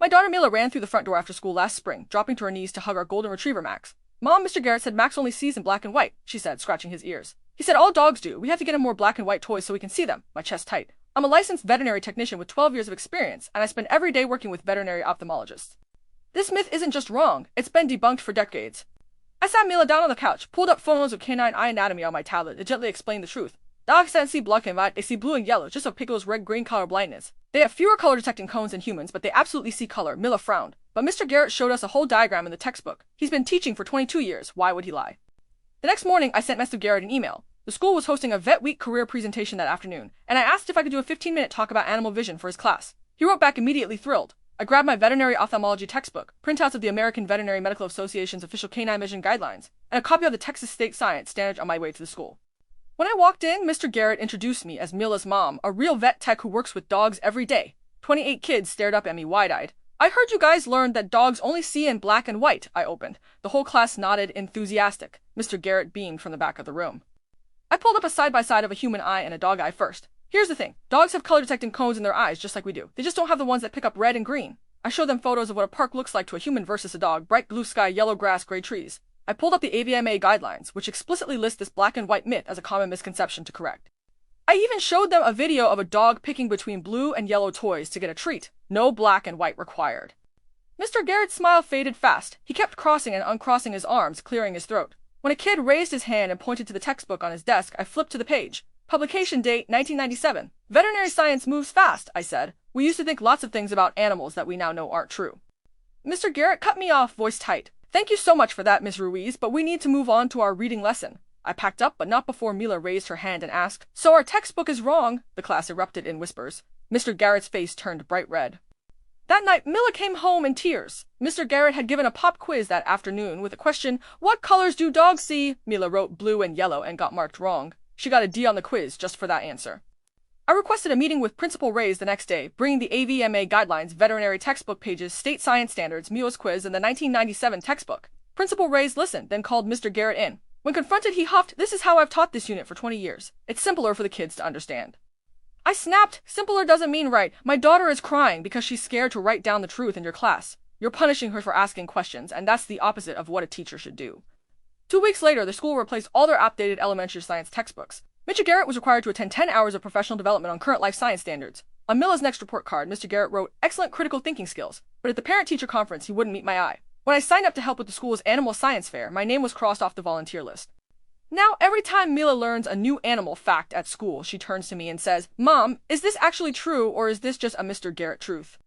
My daughter Mila ran through the front door after school last spring, dropping to her knees to hug our golden retriever Max. Mom, Mr. Garrett said Max only sees in black and white, she said, scratching his ears. He said all dogs do. We have to get him more black and white toys so we can see them. My chest tight. I'm a licensed veterinary technician with 12 years of experience, and I spend every day working with veterinary ophthalmologists. This myth isn't just wrong, it's been debunked for decades. I sat Mila down on the couch, pulled up photos of canine eye anatomy on my tablet, and gently explained the truth. Dogs don't see black and white, they see blue and yellow, just like Piccolo's red-green color blindness. They have fewer color-detecting cones than humans, but they absolutely see color. Mila frowned. But Mr. Garrett showed us a whole diagram in the textbook. He's been teaching for 22 years. Why would he lie? The next morning, I sent Mr. Garrett an email. The school was hosting a Vet Week career presentation that afternoon, and I asked if I could do a 15-minute talk about animal vision for his class. He wrote back immediately thrilled. I grabbed my veterinary ophthalmology textbook, printouts of the American Veterinary Medical Association's official canine vision guidelines, and a copy of the Texas State Science Standard on my way to the school. When I walked in, Mr. Garrett introduced me as Mila's mom, a real vet tech who works with dogs every day. 28 kids stared up at me wide-eyed. I heard you guys learned that dogs only see in black and white, I opened. The whole class nodded, enthusiastic. Mr. Garrett beamed from the back of the room. I pulled up a side-by-side of a human eye and a dog eye first. Here's the thing. Dogs have color-detecting cones in their eyes just like we do. They just don't have the ones that pick up red and green. I showed them photos of what a park looks like to a human versus a dog. Bright blue sky, yellow grass, gray trees. I pulled up the AVMA guidelines, which explicitly list this black and white myth as a common misconception to correct. I even showed them a video of a dog picking between blue and yellow toys to get a treat. No black and white required. Mr. Garrett's smile faded fast. He kept crossing and uncrossing his arms, clearing his throat. When a kid raised his hand and pointed to the textbook on his desk, I flipped to the page. Publication date, 1997. Veterinary science moves fast, I said. We used to think lots of things about animals that we now know aren't true. Mr. Garrett cut me off, voice tight. Thank you so much for that, Ms. Ruiz, but we need to move on to our reading lesson. I packed up, but not before Mila raised her hand and asked, So our textbook is wrong? The class erupted in whispers. Mr. Garrett's face turned bright red. That night, Mila came home in tears. Mr. Garrett had given a pop quiz that afternoon with a question, What colors do dogs see? Mila wrote blue and yellow and got marked wrong. She got a D on the quiz just for that answer. I requested a meeting with Principal Reyes the next day, bringing the AVMA guidelines, veterinary textbook pages, state science standards, Mila's quiz, and the 1997 textbook. Principal Reyes listened, then called Mr. Garrett in. When confronted, he huffed, This is how I've taught this unit for 20 years. It's simpler for the kids to understand. I snapped, Simpler doesn't mean right. My daughter is crying because she's scared to write down the truth in your class. You're punishing her for asking questions, and that's the opposite of what a teacher should do. 2 weeks later, the school replaced all their outdated elementary science textbooks. Mr. Garrett was required to attend 10 hours of professional development on current life science standards. On Mila's next report card, Mr. Garrett wrote, Excellent critical thinking skills, but at the parent-teacher conference, he wouldn't meet my eye. When I signed up to help with the school's animal science fair, my name was crossed off the volunteer list. Now, every time Mila learns a new animal fact at school, she turns to me and says, Mom, is this actually true, or is this just a Mr. Garrett truth?